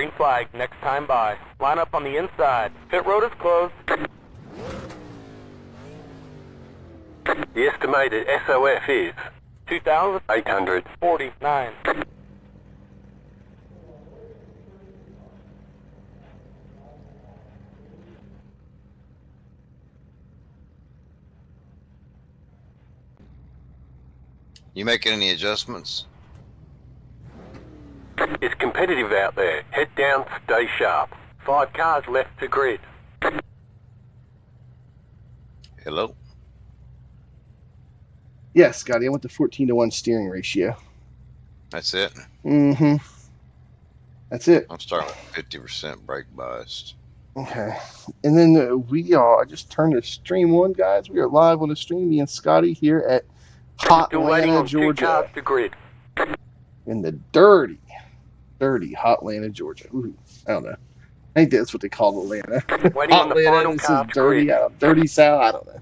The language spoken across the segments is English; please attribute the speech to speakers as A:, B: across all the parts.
A: Green flag, next time by. Line up on the inside. Pit road is closed.
B: The estimated SOF is
A: 2,849.
C: You making any adjustments?
B: It's competitive out there. Head down, stay sharp. 5 cars left to grid.
C: Hello?
D: Yeah, Scotty, I went to 14-to-1 steering ratio.
C: That's it?
D: Mm-hmm. That's it.
C: I'm starting with 50% brake biased.
D: Okay. And then I just turned to stream 1, guys. We are live on the stream, me and Scotty here at Hot
B: Still waiting
D: Atlanta,
B: on 2
D: Georgia.
B: cars to grid.
D: In the dirty Hot Atlanta, Georgia. Ooh, I don't know. I think that's what they call Atlanta.
B: Waiting on the final
D: This
B: car
D: is
B: to
D: dirty,
B: grid.
D: dirty South. I don't know.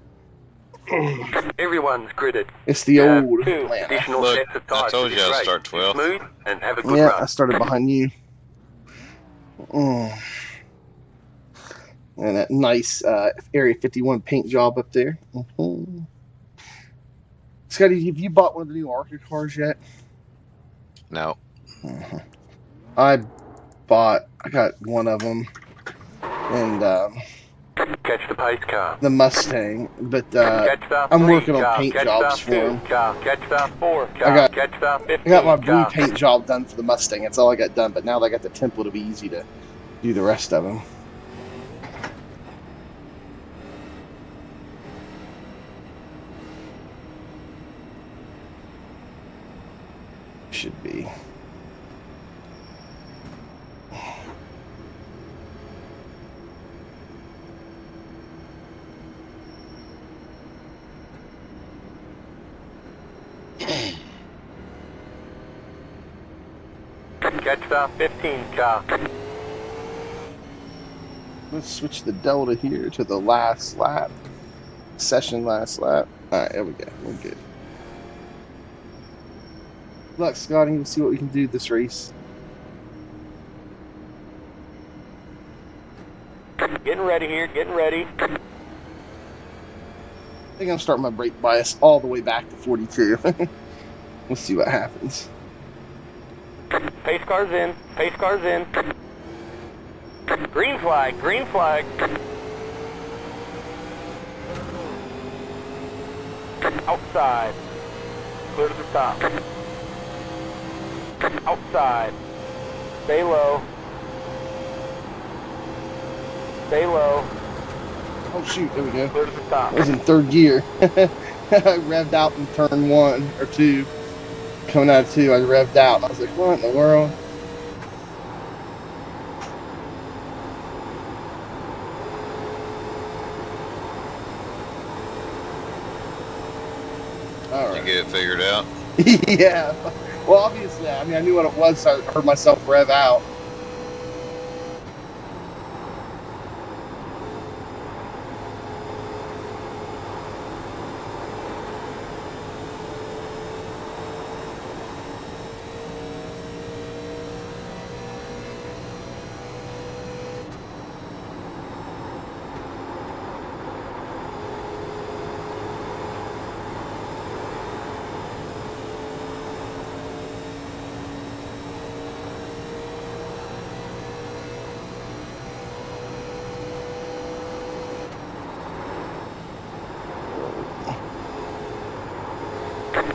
B: Everyone's gridded.
D: It's the old
B: 2
D: Atlanta.
B: additional
C: Look,
B: sets of
C: I
B: tires
C: told
B: for
C: you
B: this
C: I'd
B: race.
C: start 12th.
B: Smooth and have a good
D: Yeah,
B: run.
D: I started behind you. And that nice Area 51 paint job up there. Scotty, have you bought one of the new ARCA cars yet?
C: No.
D: I got one of them, and
B: Catch the pace car.
D: the Mustang, but
B: Catch the
D: I'm
B: 3
D: working on
B: car.
D: paint
B: Catch
D: jobs
B: the
D: for
B: 2
D: them.
B: car. Catch the 4 car.
D: I got-
B: Catch the 15
D: I got my blue
B: car.
D: paint job done for the Mustang. That's all I got done, but now that I got the template, it'll be easy to do the rest of them. Should be.
B: Catch the 15 car.
D: Let's switch the Delta here to the last lap. Session last lap. Alright, there we go. We're good. Good luck, Scotty. We'll see what we can do this race.
A: Getting ready here, getting ready.
D: I think I'm starting my brake bias all the way back to 42. We'll see what happens.
A: Pace car's in, pace car's in. Green flag, green flag. Outside. Clear to the top. Outside. Stay low. Stay low.
D: Oh shoot, there we go.
A: Clear to the top.
D: I was in third gear. I revved out in turn 1 or 2. Coming out of 2, I revved out. And I was like, what in the world? All
C: You
D: right.
C: get it figured out?
D: Yeah. Well, obviously, I mean, I knew what it was, so I heard myself rev out.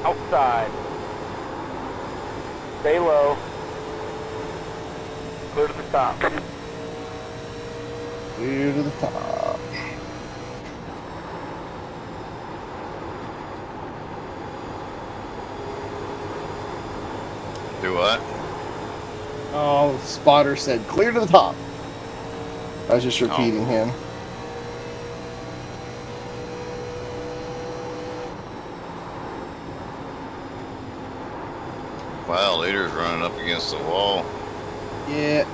A: Outside. Stay low. Clear to the top.
D: Clear to the top.
C: Do what?
D: Oh, the spotter said, clear to the top. I was just repeating him.
C: Wow, leader's running up against the wall.
D: Yeah.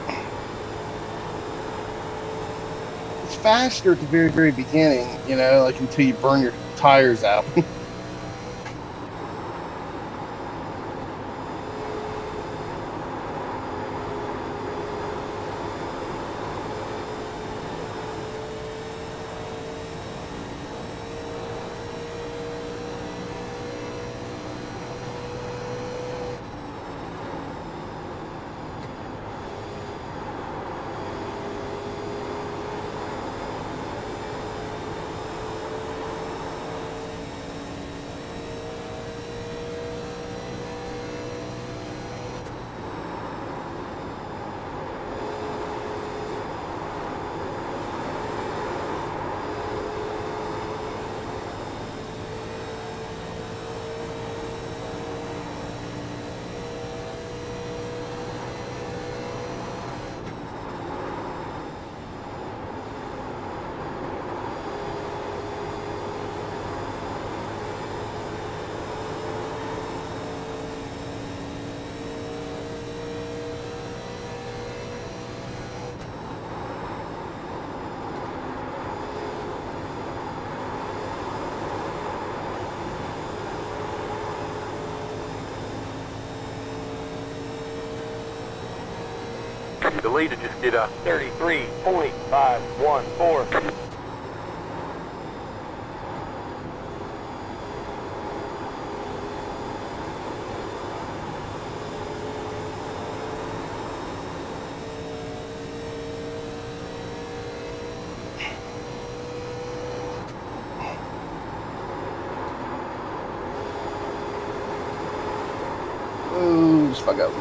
D: It's faster at the very, very beginning, you know, like until you burn your tires out.
B: The leader just did a
A: 33.514.
D: Oh, just fuck up.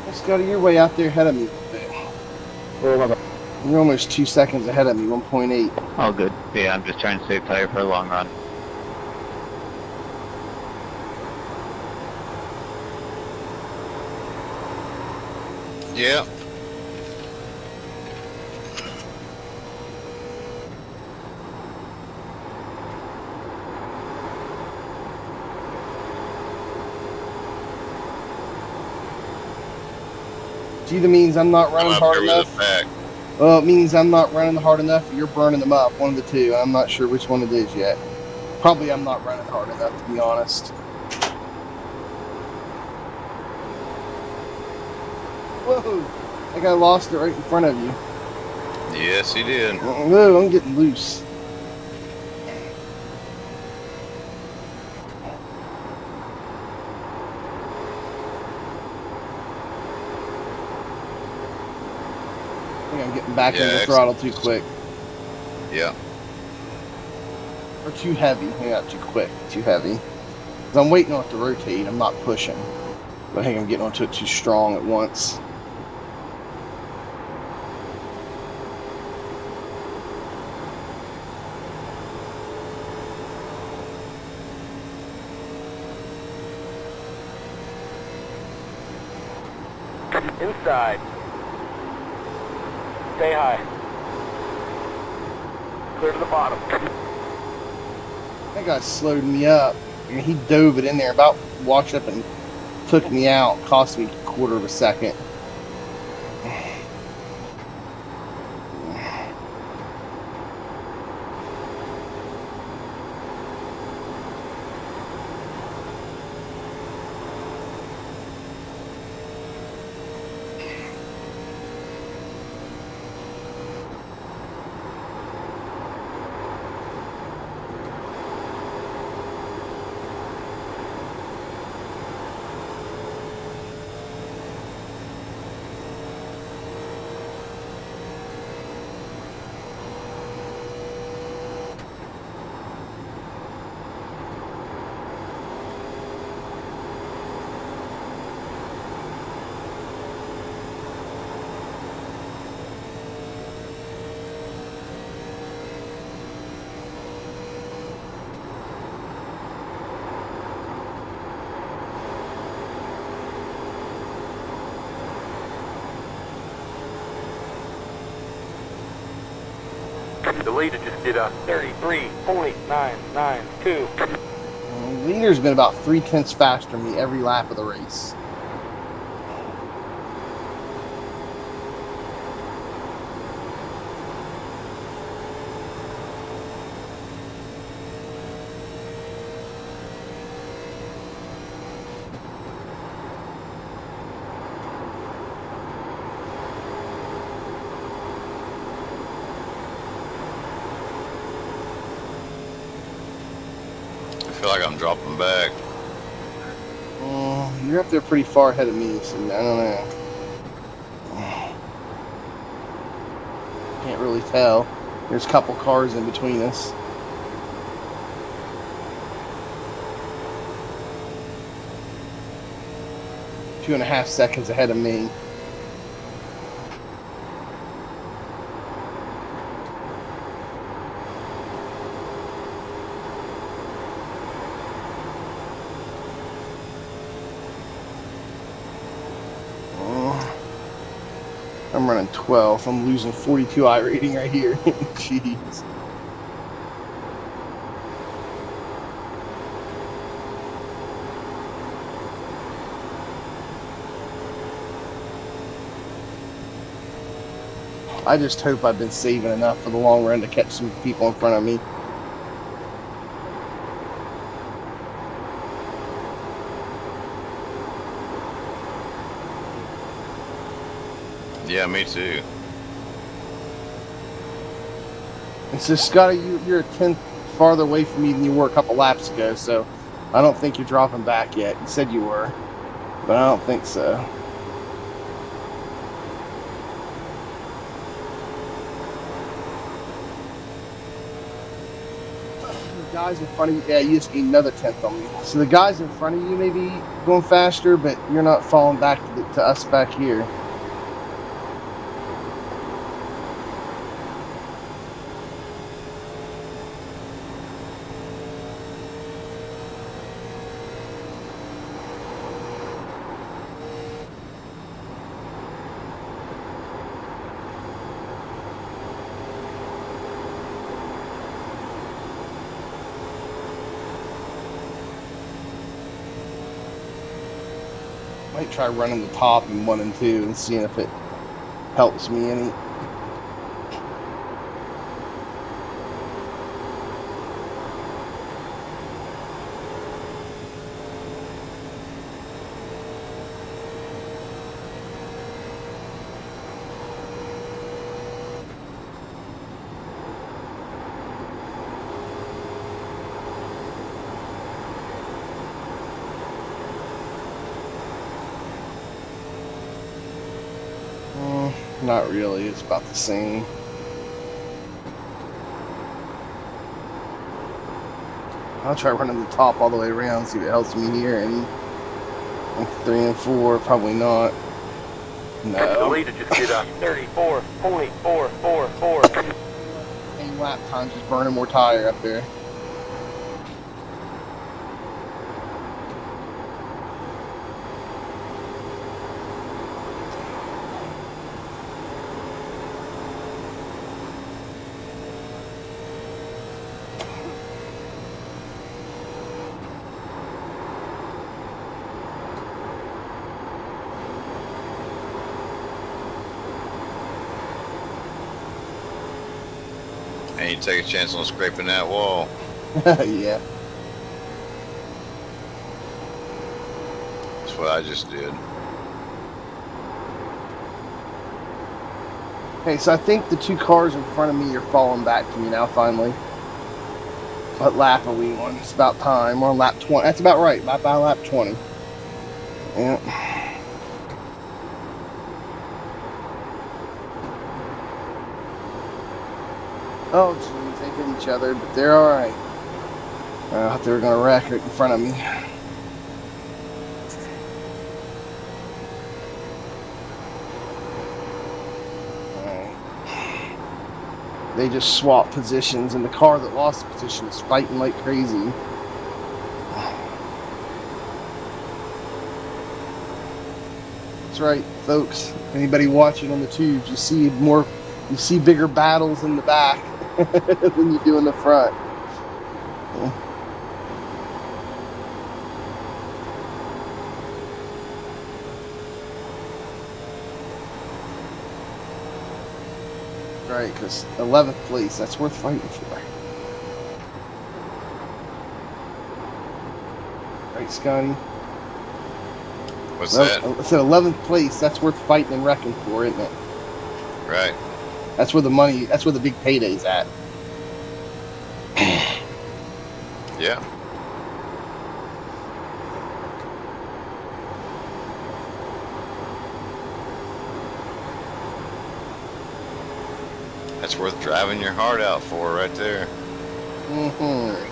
D: Just go to your way out there ahead of me a little bit. You're almost 2 seconds ahead of me, 1.8.
E: All good. Yeah, I'm just trying to save tire for a long run.
C: Yeah.
D: It either means I'm not running
C: I'm up
D: hard
C: there with
D: enough.
C: the pack.
D: Well, it means I'm not running hard enough or you're burning them up. One of the two. I'm not sure which one it is yet. Probably I'm not running hard enough, to be honest. Whoa! I think I lost it right in front of you.
C: Yes, he did.
D: Whoa, I'm getting loose. I think I'm getting back in the throttle too quick.
C: Yeah.
D: Or too heavy. Maybe not too quick, too heavy. Because I'm waiting on it to rotate, I'm not pushing. But I think I'm getting onto it too strong at once.
A: Inside. Stay high. Clear to the bottom.
D: That guy slowed me up. And he dove it in there, about walked up and took me out. Cost me a quarter of a second.
B: The leader just did a
A: 33.992.
D: The leader's been about 3/10 faster than me every lap of the race.
C: I feel like I'm dropping back.
D: You're up there pretty far ahead of me, so I don't know. Can't really tell. There's a couple cars in between us. Two and a half seconds ahead of me. I'm running 12th. I'm losing 42 I rating right here. Jeez. I just hope I've been saving enough for the long run to catch some people in front of me.
C: Yeah, me too.
D: And so, Scotty, you're a tenth farther away from me than you were a couple laps ago, so I don't think you're dropping back yet. You said you were, but I don't think so. The guys in front of you, yeah, you just gained another tenth on me. So the guys in front of you may be going faster, but you're not falling back to us back here. Might try running the top in 1 and 2 and seeing if it helps me any. Not really, it's about the same. I'll try running the top all the way around, see if it helps me here. And 3 and 4, probably not.
B: The
D: No.
B: leader just did a
A: 34.444.
D: Same lap time, just burning more tire up there.
C: And you take a chance on scraping that wall.
D: Yeah.
C: That's what I just did.
D: Okay, so I think the 2 cars in front of me are falling back to me now, finally. What lap are we on? It's about time. We're on lap 20. That's about right, by lap 20. Yeah. Oh, jeez, they hit each other, but they're alright. I thought they were going to wreck right in front of me. They just swapped positions, and the car that lost the position is fighting like crazy. That's right, folks. Anybody watching on the tubes, you see bigger battles in the back than you do in the front. Right, because 11th place, that's worth fighting for. Right, Scotty?
C: What's that?
D: I said 11th place, that's worth fighting and wrecking for, isn't it?
C: Right.
D: That's where the money, that's where the big payday's at.
C: Yeah. That's worth driving your heart out for right there.
D: Mm-hmm.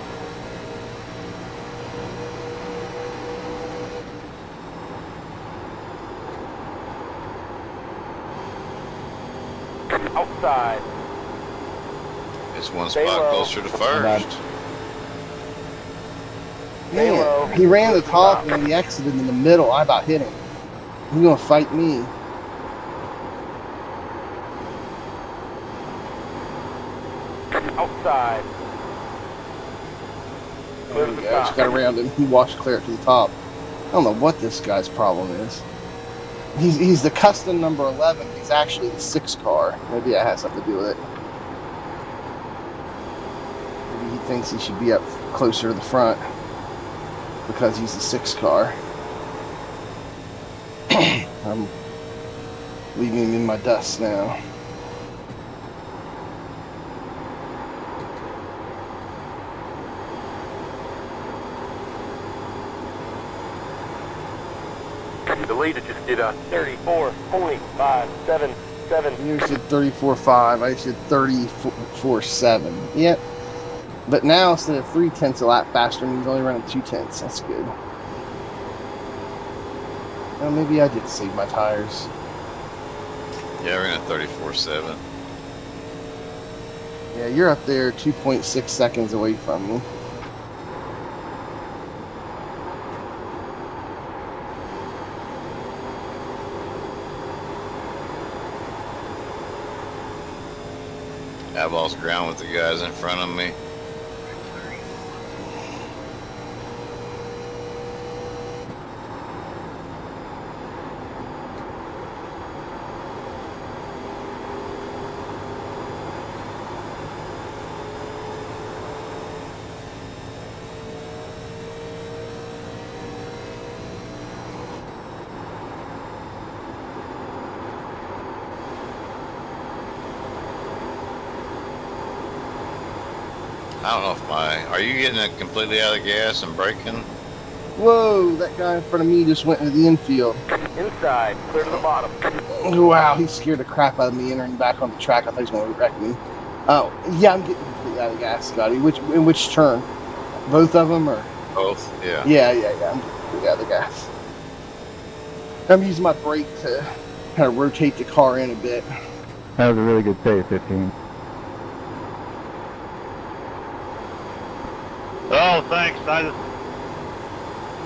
A: Outside.
C: It's one
A: Stay
C: spot
A: low.
C: closer to
D: bad.
C: first.
A: Stay low.
D: Man, he ran the top and he exited in the middle. I about hit him. He's gonna fight me.
A: Outside.
D: There we go. Just got around him. He washed clear up to the top. I don't know what this guy's problem is. He's the custom number 11. He's actually the 6 car. Maybe that has something to do with it. Maybe he thinks he should be up closer to the front because he's the 6 car. leaving him in my dust now.
B: The leader just did a
A: 34.577.
D: You said 34.5. I said 34.7. Yep. But now instead of 3/10 a lap faster, means only running 2/10. That's good. Well, maybe I did save my tires.
C: Yeah, we're in a 34.7.
D: Yeah, you're up there 2.6 seconds away from me.
C: I lost ground with the guys in front of me. I don't know if are you getting it completely out of gas and braking?
D: Whoa, that guy in front of me just went into the infield.
A: Inside, clear to the bottom.
D: Wow, he scared the crap out of me entering back on the track. I thought he was going to wreck me. Oh, yeah, I'm getting completely out of gas, Scotty. In which turn? Both of them, or?
C: Both, yeah.
D: Yeah. I'm getting completely out of the gas. I'm using my brake to kind of rotate the car in a bit.
E: That was a really good save, 15. Oh, thanks. I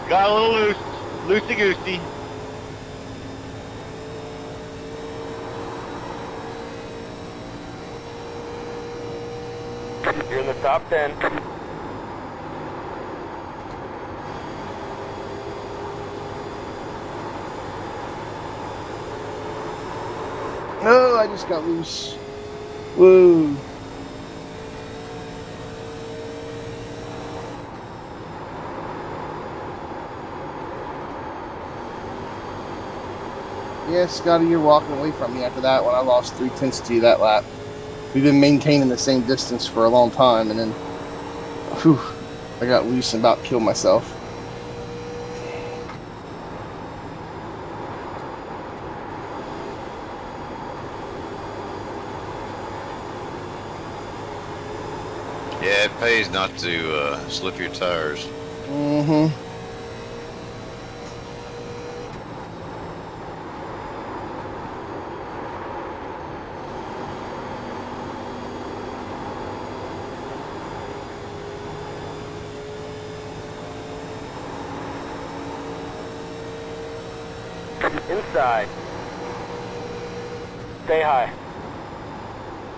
E: got a little loosey-goosey.
A: You're in the top 10.
D: Oh, I just got loose. Whoa. Yeah, Scotty, you're walking away from me after that when I lost 3/10 to you that lap. We've been maintaining the same distance for a long time, and then, whew, I got loose and about killed myself.
C: Yeah, it pays not to slip your tires.
D: Mm-hmm.
A: Inside. Stay high.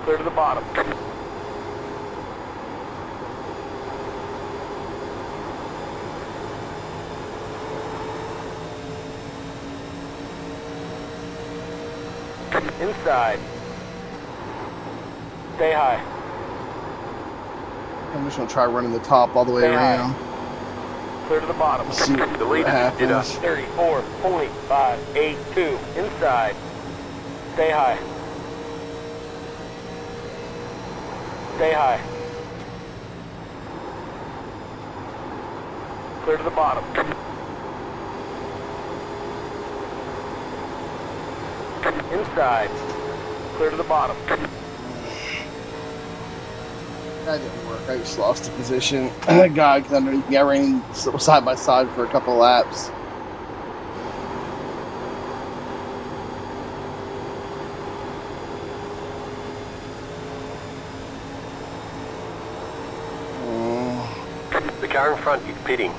A: Clear to the bottom. Inside. Stay high.
D: I'm just going to try running the top all the way
A: Stay high.
D: around.
A: Clear to the bottom.
D: See
B: The
D: what
B: leader just did a
D: happens.
A: 34.582. Inside. Stay high. Stay high. Clear to the bottom. Inside. Clear to the bottom.
D: That didn't work. I just lost the position. That guy was underneath me. I ran side by side for a couple laps.
B: The car in front is pitting.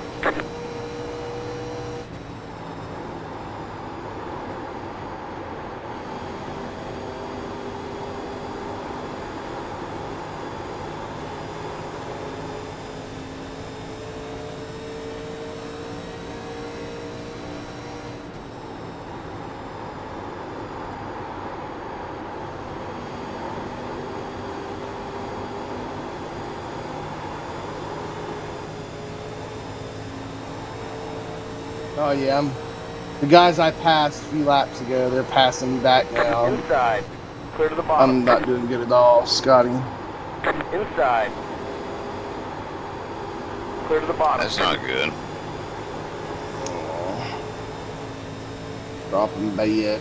D: Oh yeah, The guys I passed a few laps ago, they're passing me back now.
A: Inside. Clear to the bottom.
D: I'm not doing good at all, Scotty.
A: Inside. Clear to the bottom.
C: That's not good.
D: Dropping bad.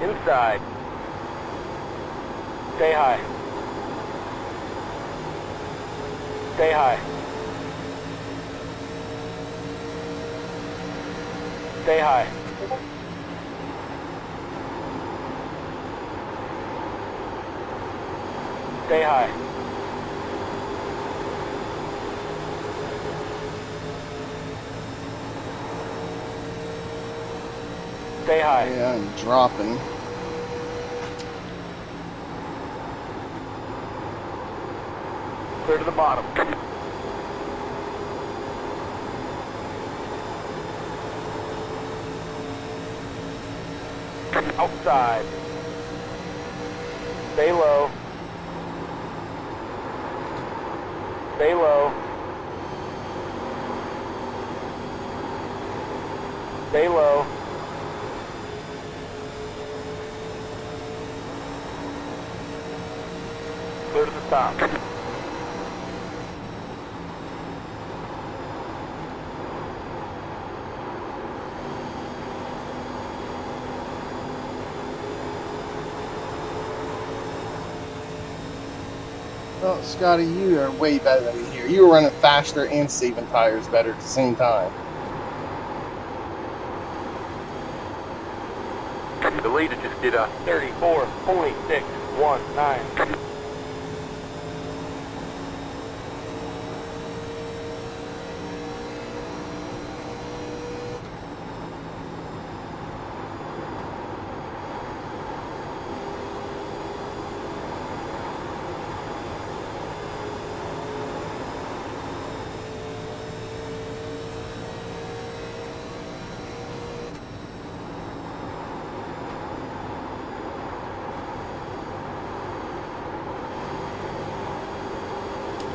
A: Inside. Stay high. Stay high. Stay high. Stay high. Stay high.
D: Yeah, I'm dropping.
A: Clear to the bottom. Outside. Stay low. Stay low. Stay low. Clear to the top.
D: Well, Scotty, you are way better than me here. You were running faster and saving tires better at the same time.
B: The leader just did a
A: 34.619.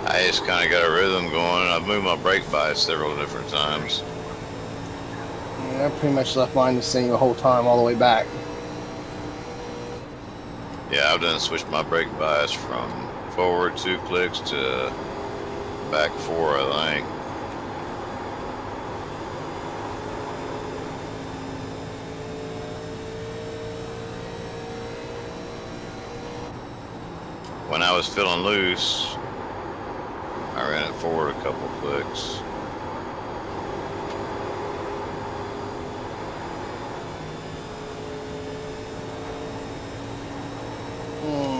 C: I just kind of got a rhythm going. I've moved my brake bias several different times.
D: Yeah, I pretty much left mine the same the whole time, all the way back.
C: Yeah, I've done switched my brake bias from forward 2 clicks to back 4, I think. When I was feeling loose, I ran it forward a couple clicks.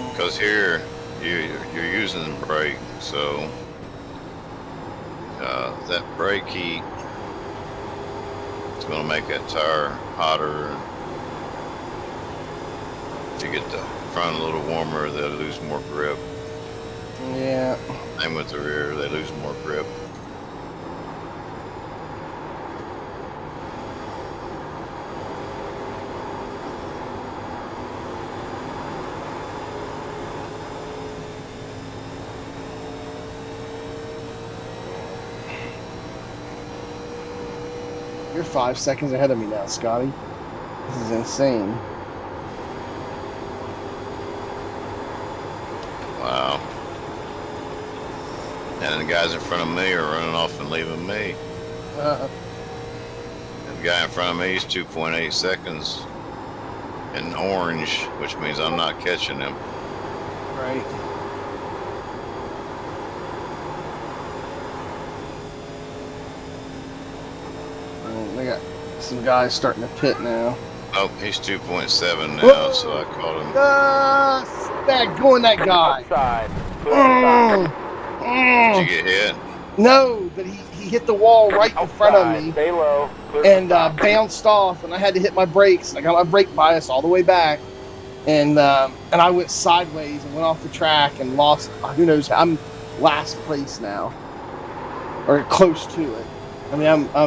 C: Because here you're using the brake, so that brake heat is going to make that tire hotter. If you get the front a little warmer, they'll lose more grip.
D: Yeah.
C: Same with the rear, they lose more grip.
D: You're 5 seconds ahead of me now, Scotty. This is insane.
C: Wow. And the guys in front of me are running off and leaving me. And the guy in front of me is 2.8 seconds in orange, which means I'm not catching him.
D: Right. They got some guys starting to pit now.
C: Oh, he's 2.7 now, so I caught him.
D: Going that guy.
A: Outside. Clear to the top.
C: Did you get hit?
D: No, but he hit the wall right in front of me
A: Stay low. Clear to
D: and
A: the top.
D: bounced off, and I had to hit my brakes. I got my brake bias all the way back, and I went sideways and went off the track and lost. Who knows? I'm last place now, or close to it. I mean, I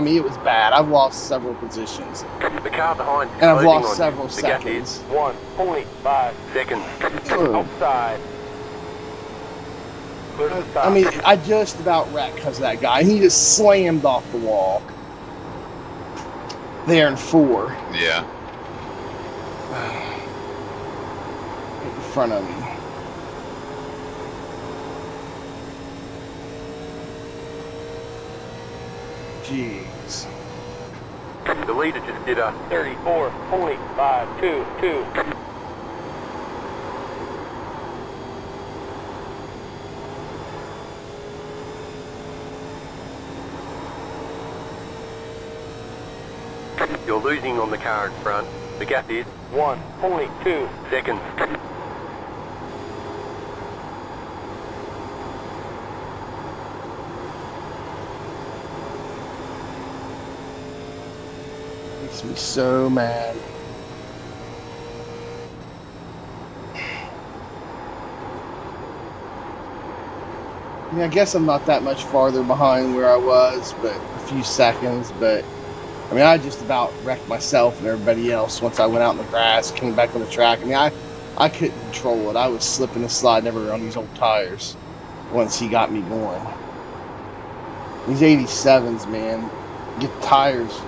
D: mean, it was bad. I've lost several positions,
B: The car behind
D: and I've
B: closing on
D: lost
B: you.
D: several
B: The gap is
D: seconds.
A: 1.5
B: seconds.
A: outside. Clear to the top.
D: I mean, I just about wrecked because of that guy. He just slammed off the wall. There in 4.
C: Yeah.
D: In front of me. Jeez.
B: The leader just did a
A: 34.522.
B: You're losing on the car in front. The gap is
A: 1.2
B: seconds.
D: Makes me so mad. I mean, I guess I'm not that much farther behind where I was, but a few seconds. But I mean, I just about wrecked myself and everybody else once I went out in the grass, came back on the track. I mean, I couldn't control it. I was slipping and sliding everywhere on these old tires once he got me going. These 87s, man, get the tires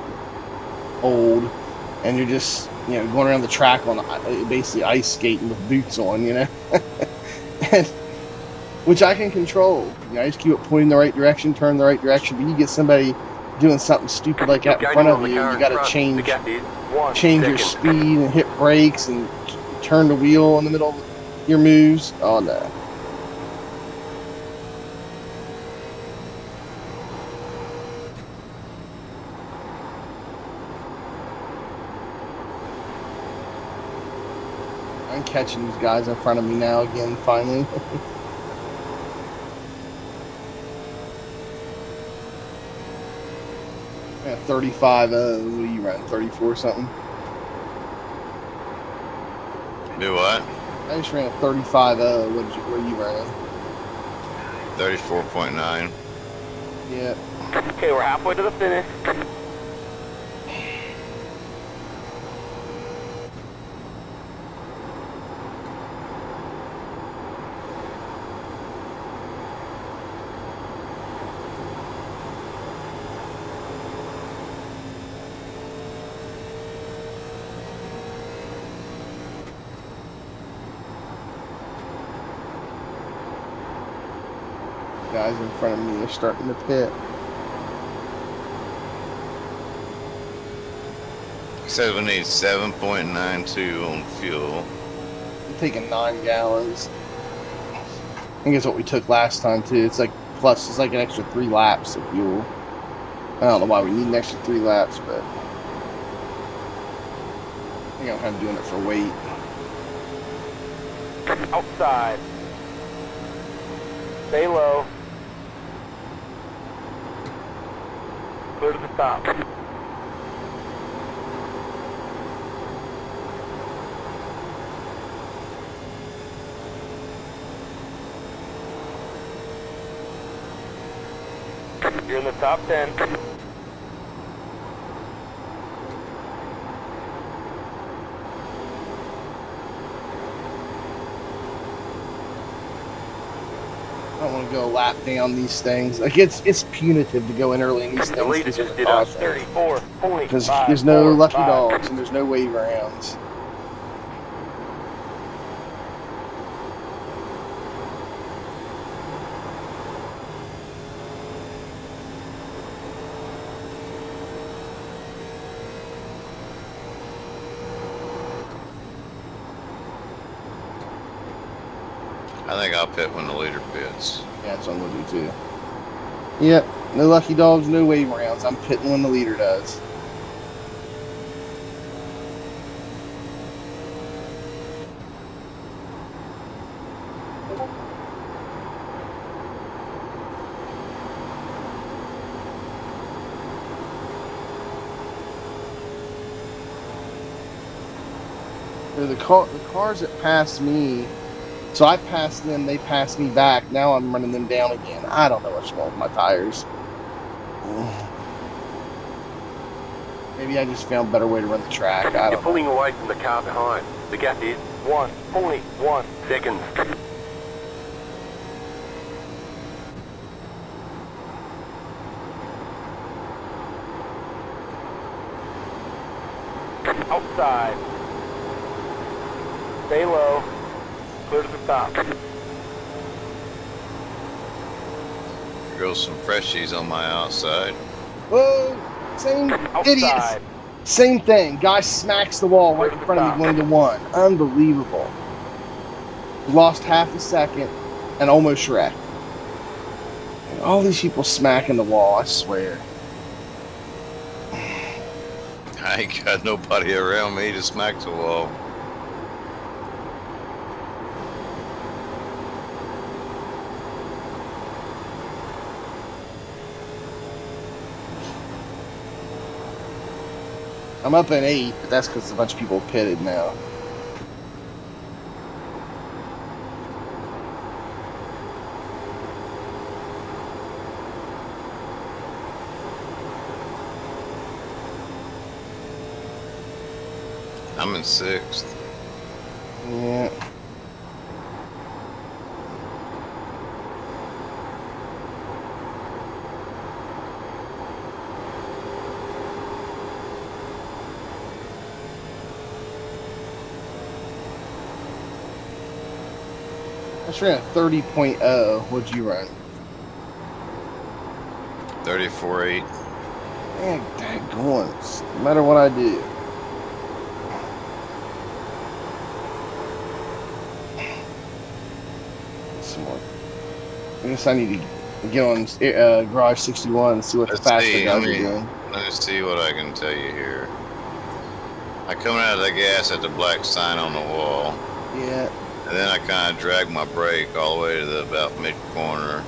D: old, and you're just, going around the track on basically ice skating with boots on, and, which I can control. I just keep it pointing the right direction, turn the right direction. But you get somebody doing something stupid like that in front of you, you got to change your speed and hit brakes and turn the wheel in the middle of your moves. Oh no. I'm catching these guys in front of me now again, finally. Yeah, 35, what are you running, 34 something?
C: Do what?
D: I just ran a 35, what are you running?
C: 34.9.
D: Yeah.
A: Okay, we're halfway to the finish.
D: Guys in front of me are starting to pit.
C: It says we need 7.92 on fuel.
D: I'm taking 9 gallons. I think it's what we took last time too. It's like plus it's like an extra 3 laps of fuel. I don't know why we need an extra 3 laps, but I think I'm kind of doing it for weight.
A: Outside. Stay low. Clear to the top. You're in the top 10.
D: I don't want to go a lap down these things. Like it's punitive to go in early in these
B: The
D: things.
B: leader
D: These are
B: just did a
D: cautions.
A: 34.5.
D: Because there's no lucky dogs and there's no wave rounds.
C: I think I'll pit when the leader pits.
D: Yeah, that's what I'm gonna do too. Yep, no lucky dogs, no wave rounds. I'm pitting when the leader does. The cars that passed me, so I passed them, they passed me back. Now I'm running them down again. I don't know what's wrong with my tires. Maybe I just found a better way to run the track. I
B: You're
D: don't know.
B: pulling away from the car behind. The gap is 1.1 seconds.
A: Outside. Stay low. Clear to the top.
C: There goes some freshies on my outside.
D: Whoa! Same idiots.
A: Outside.
D: Same thing. Guy smacks the wall right in front of me, 1-1. Unbelievable. Lost half a second and almost wrecked. All these people smacking the wall, I swear.
C: I ain't got nobody around me to smack the wall.
D: I'm up in 8, but that's because a bunch of people pitted now.
C: I'm in 6th.
D: Yeah. I just ran a 30.0. What'd you run?
C: 34.8.
D: Man, daggone. No matter what I do. Some more. I guess I need to get on Garage 61 and see what the faster guys are doing.
C: Let me see what I can tell you here. I come out of the gas at the black sign on the wall.
D: Yeah.
C: And then I kind of drag my brake all the way to the about mid-corner.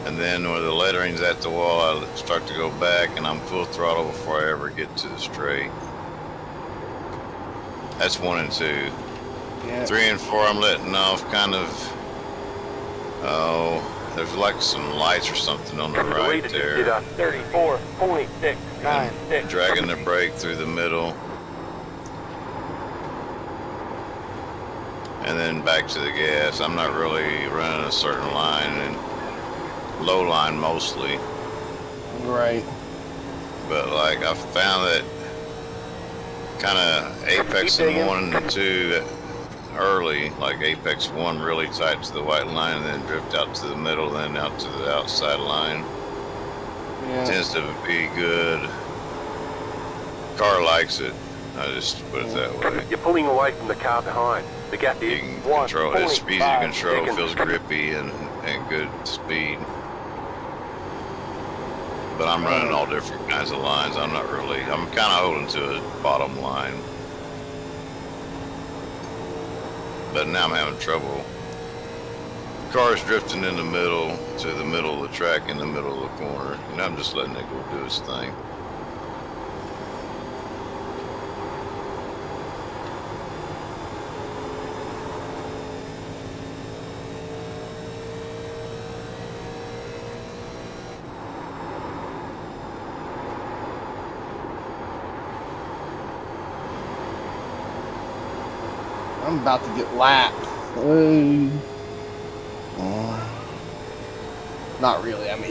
C: And then where the lettering's at the wall, I start to go back, and I'm full throttle before I ever get to the straight. That's 1 and 2.
D: Yeah.
C: 3 and 4, I'm letting off kind of... Oh, there's like some lights or something on the right there.
A: 34.696.
C: Dragging the brake through the middle. And then back to the gas. I'm not really running a certain line, and low line mostly.
D: Right.
C: But like I found that kind of apex in 1 and 2 early, like apex 1 really tight to the white line, and then drift out to the middle, then out to the outside line.
D: Yeah.
C: Tends to be good. Car likes it. I just put it that way.
B: You're pulling away from the car behind. The gap
C: You
B: is
C: can control it. It's easy to control.
B: seconds.
C: Feels grippy and good speed. But I'm running all different kinds of lines. I'm kind of holding to a bottom line. But now I'm having trouble. The car's drifting in the middle to the middle of the track in the middle of the corner. And I'm just letting it go do its thing.
D: I'm about to get lapped. Not really. I'm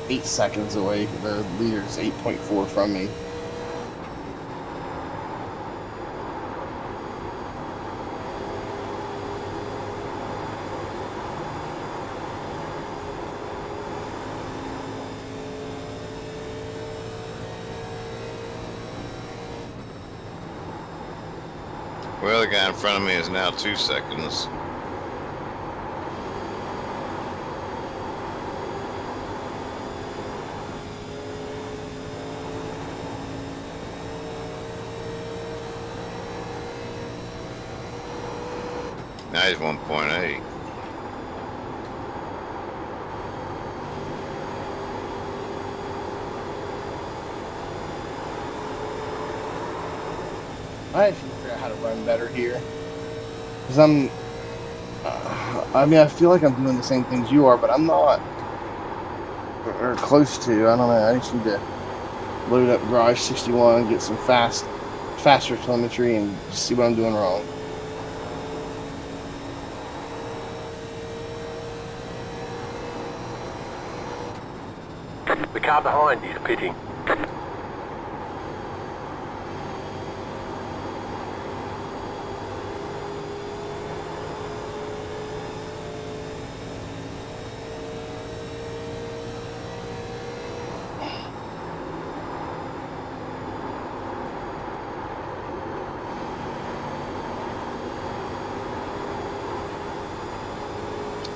D: 8 seconds away. The leader's 8.4 from me.
C: Well, the guy in front of me is now 2 seconds. Now he's 1.8.
D: I actually figure out how to run better here. Because I mean, I feel like I'm doing the same things you are, but I'm not. Or close to. I don't know. I just need to load up Garage 61, get some faster telemetry, and see what I'm doing wrong.
B: The car behind is pitting.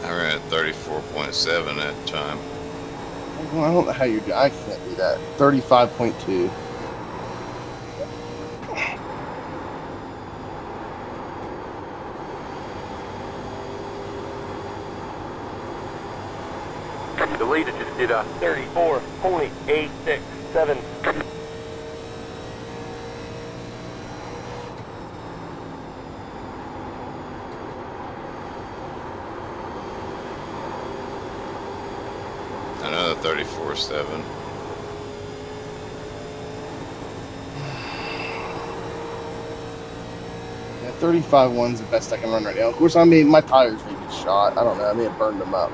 C: I ran at 34.7 that time.
D: Well, I don't know how you do. I can't do that. 35.2.
B: The leader just did a
A: 34.867.
C: Another 34.7.
D: Yeah, 35.1's the best I can run right now. Of course, I mean, my tires may be shot. I don't know. I may have burned them up.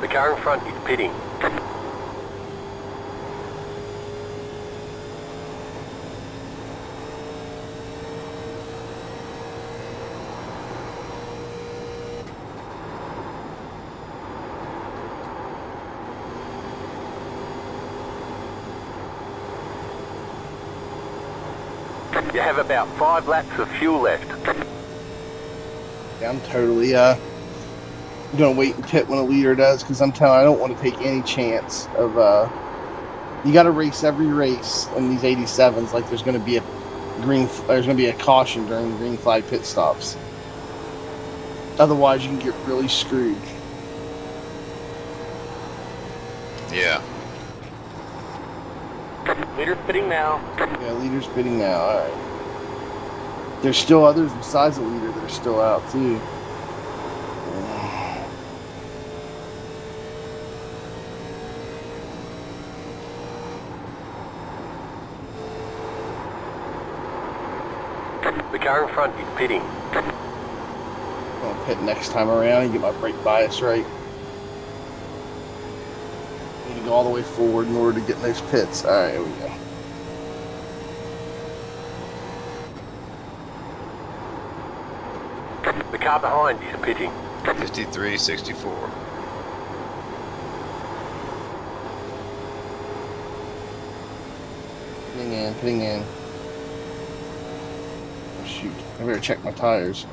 B: The car in front is pitting. You have about 5 laps of fuel left.
D: Yeah, I'm totally gonna wait and pit when a leader does, because I'm telling you, I don't want to take any chance of you got to race every race in these 87s like there's gonna be a caution during green flag pit stops. Otherwise, you can get really screwed.
C: Yeah.
A: Leader's pitting now.
D: Yeah, leader's pitting now. All right. There's still others besides the leader that are still out too.
B: The car in front is pitting.
D: I'm gonna pit next time around and get my brake bias right. Need to go all the way forward in order to get in those pits. All right, here we go.
B: The car behind is pitting.
C: 53.64.
D: Pitting in. Oh, shoot, I better check my tires.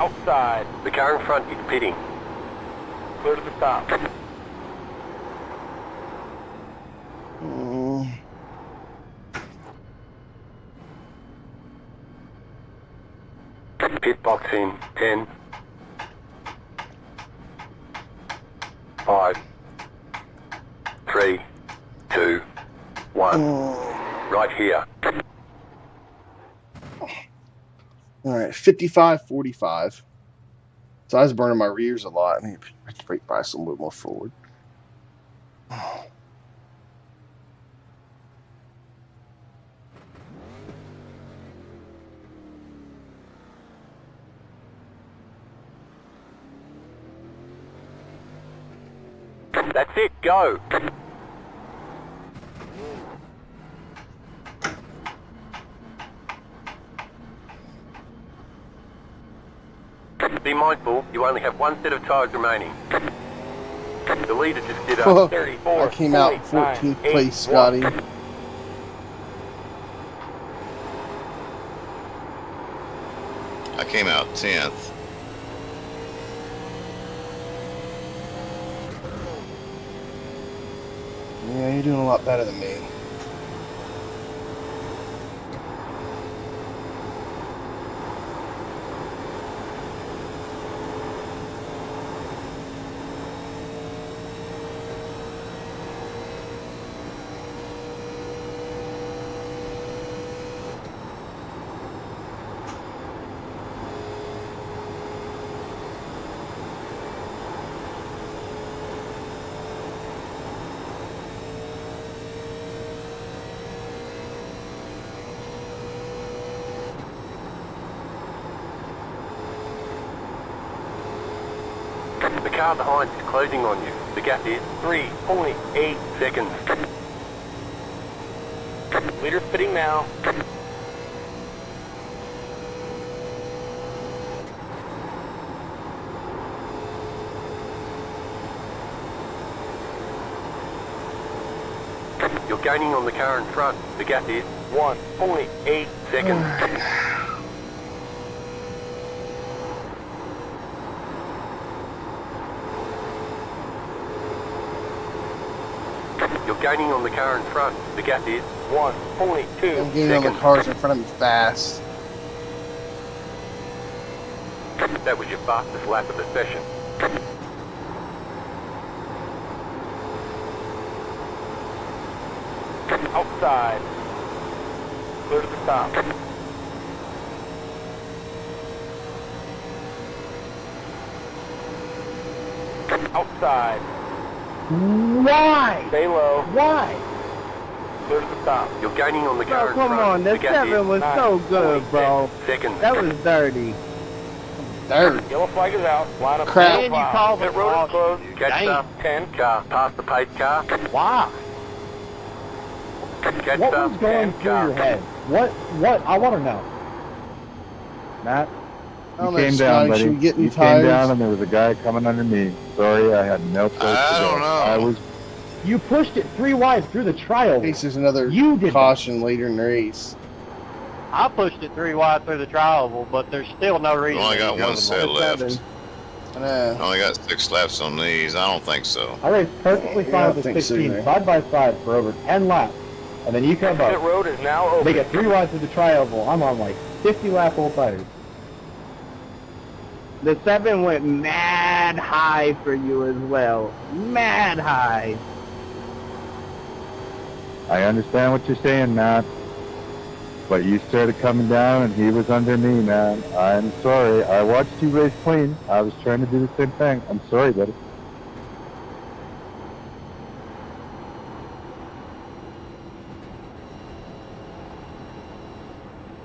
A: Outside.
B: The car in front is pitting.
A: Clear to the stop.
B: Pit box in 10, 5, 3, 2, 1. Right here.
D: All right, 55.45. So I was burning my rears a lot. I need to brake bias a little bit more forward.
B: That's it, go. Be mindful, you only have one set of tires remaining. The leader just did a
D: Oh,
A: 34.
D: I came out 14th place, Scotty.
C: I came out 10th.
D: Yeah, you're doing a lot better than me.
B: The car behind is closing on you. The gap is 3.8 seconds.
A: Leader's pitting now.
B: You're gaining on the car in front. The gap is 1.8 seconds. You're gaining on the car in front. The gap is 1.2
D: I'm getting on the cars in front of me fast.
B: That was your fastest lap of the session.
A: Outside. Clear to the top. Outside.
F: Why?
A: Stay low.
F: Why?
A: Clear to the top.
B: You're gaining on the
F: Bro,
B: car in
F: come
B: front.
F: on,
B: The
F: that
B: gap
F: 7
B: is
F: was so good, bro.
B: seconds.
F: That was dirty.
D: There.
A: Yellow flag is out. Line up.
D: Crap.
F: And you called
A: Pit
F: it
A: road is
F: off.
A: closed.
B: Catch
F: Dang.
B: up.
A: 10.
B: Car past the pace car.
F: Why?
B: Catch
F: What
B: up.
F: was going
B: 10
F: through
B: car.
F: your head? What? I want to know. Matt?
D: I don't
E: You
D: know,
E: came
D: Scotty,
E: down, buddy.
D: should we get in
E: You came down
D: tires?
E: and there was a guy coming under me. Sorry, I had no place to go.
C: I don't know.
E: I was
F: You pushed it 3 wide through the trial.
D: In case there's another
F: You did
D: caution later in the race.
G: I pushed it 3 wide through the trial, but there's still no
C: We
G: reason.
C: only
G: to
C: got
G: go
C: one
G: to
C: set
G: the-
C: left.
D: I know.
C: I only got 6 laps on these. I don't think so.
F: I raced perfectly
D: Yeah, I
F: fine
D: don't
F: with the
D: think so
F: 16
D: either.
F: side by side for over 10 laps. And then you come
A: Pit
F: up.
A: road is now
F: They
A: open.
F: get 3 wide through the tri-oval. I'm on like 50 lap old tires. The 7 went mad high for you as well. Mad high.
E: I understand what you're saying, Matt. But you started coming down and he was under me, man. I'm sorry. I watched you race clean. I was trying to do the same thing. I'm sorry, buddy.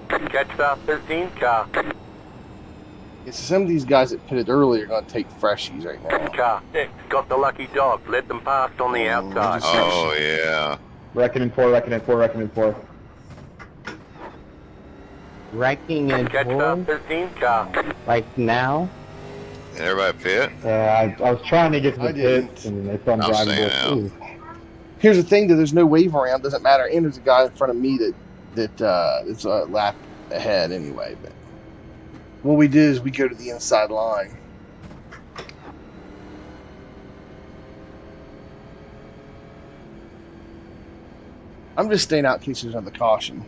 B: Catch up. 13 car.
D: Yeah, so some of these guys that pitted earlier are going to take freshies right now.
B: Car. Got the lucky dog. Let them past on the outside.
C: Oh, yeah.
F: Reckoning 4, reckoning 4, reckoning 4.
G: Wrecking and
B: Catch up. 13 car.
G: like now.
C: Everybody pit?
F: Yeah, I was trying to get to
D: I
F: the pits
D: didn't.
F: and it's undrivable.
C: staying
F: Ooh.
D: Here's the thing, though, there's no wave around, doesn't matter, and there's a guy in front of me that's a lap ahead anyway. But what we do is we go to the inside line. I'm just staying out in case there's another caution.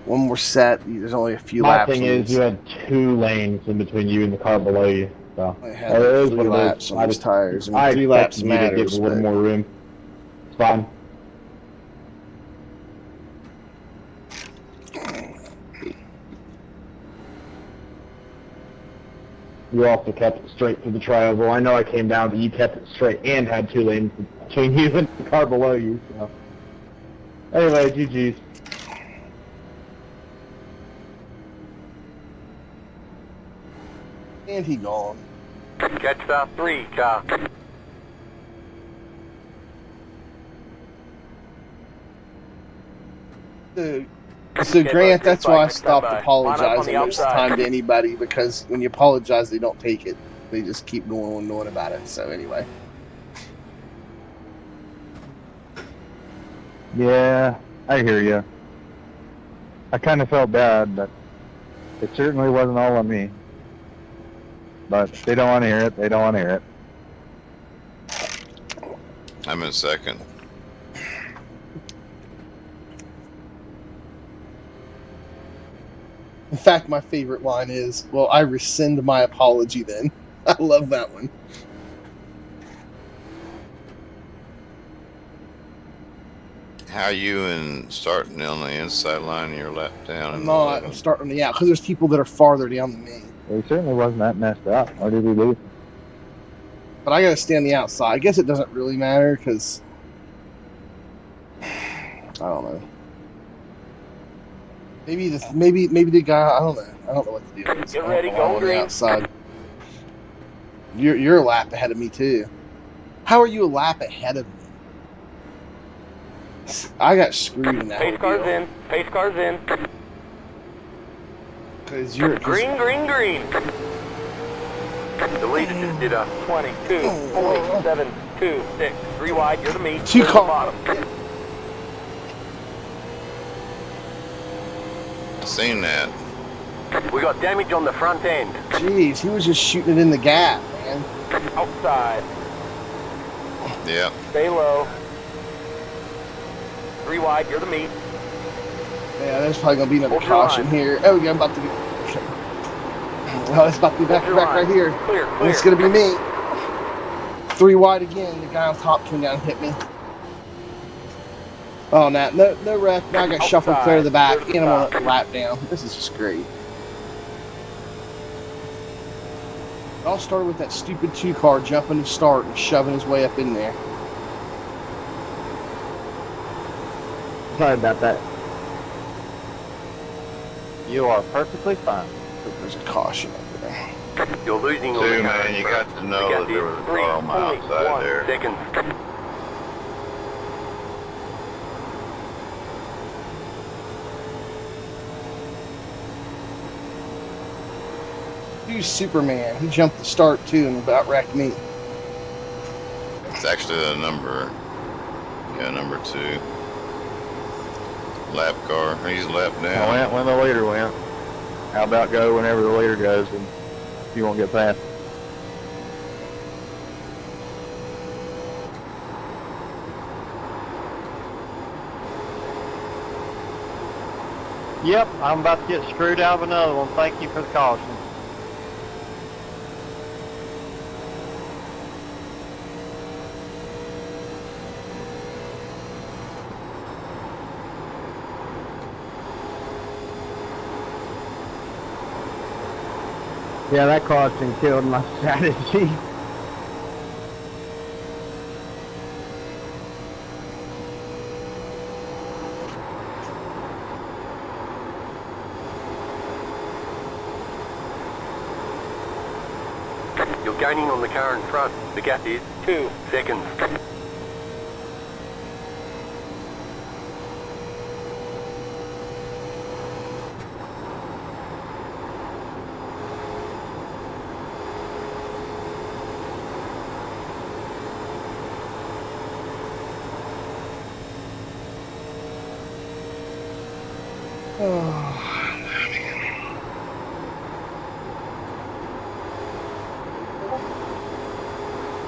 D: When we're set, there's only a few
F: My
D: laps.
F: thing
D: on
F: is,
D: this.
F: you had 2 lanes in between you and the car below you. So
D: I
F: it
D: had
F: is
D: 3
F: what it is.
D: laps on
F: I
D: these
F: just-
D: tires. I mean,
F: I
D: 3 laps
F: expected you to
D: matters.
F: give a little
D: but-
F: more room. It's fine. You also kept it straight through the tri-oval. I know I came down, but you kept it straight and had 2 lanes between you and the car below you. So anyway, GG's.
D: And he gone.
B: Catch up. 3 car.
D: So Grant, that's why I
A: Bye-bye.
D: stopped
A: Line up on
D: apologizing
A: the
D: most of the
A: outside.
D: time to anybody, because when you apologize, they don't take it. They just keep going on knowing about it. So anyway,
E: Yeah, I hear you. I kind of felt bad, but it certainly wasn't all on me. But they don't want to hear it. They don't want to hear it.
C: I'm in second.
D: In fact, my favorite line is, "Well, I rescind my apology then." I love that one.
C: How you and starting on the inside line of your lap down?
D: I'm not. I'm starting on the out because there's people that are farther down than me.
E: Well, he certainly wasn't that messed up. Why did he leave?
D: But I gotta stay on the outside. I guess it doesn't really matter because I don't know. Maybe the guy. I don't know. I don't know what to do.
A: Get ready, go
D: on the
A: green.
D: outside. You're a lap ahead of me too. How are you a lap ahead of me? I got screwed in that
A: Pace
D: whole
A: cars
D: deal.
A: in. Pace cars in.
D: Because you're
A: Green, green, green.
B: The leader just did a
A: 22, 40, 7, 2, 6. 3 wide, you're the meat.
D: Two
A: you're the
D: car-
A: bottom.
C: Seen that.
B: We got damage on the front end.
D: Jeez, he was just shooting it in the gap, man.
A: Outside.
C: Yep.
A: Stay low. 3 wide, you're the meat.
D: Yeah, there's probably gonna be another
A: Hold your
D: caution
A: line.
D: here. Oh, yeah, I'm about to be. Oh, it's about to be back
A: Hold your
D: right
A: line.
D: here.
A: Clear,
D: And
A: clear.
D: it's gonna be me. 3 wide again. The guy on top came down and hit me. Oh, no wreck. Now I got shuffled clear to the back,
A: Outside.
D: and I'm on a lap down. This is just great. It all started with that stupid 2 car jumping to start and shoving his way up in there.
F: Sorry about that.
G: You are perfectly fine.
D: There's a caution over there.
B: You're losing on the
C: Too,
B: current
C: man, you
B: front.
C: got to know that there was a car on my
A: Only
C: outside
A: one
C: there.
B: Seconds.
D: He's Superman. He jumped the start too and about wrecked me.
C: It's actually the number 2. Lap car. He's lap
E: I
C: down.
E: went when the leader went. How about go whenever the leader goes and you won't get past?
G: Yep, I'm about to get screwed out of another one. Thank you for the caution.
F: Yeah, that caution killed my strategy.
B: You're gaining on the car in front. The gap is
A: 2.
B: seconds.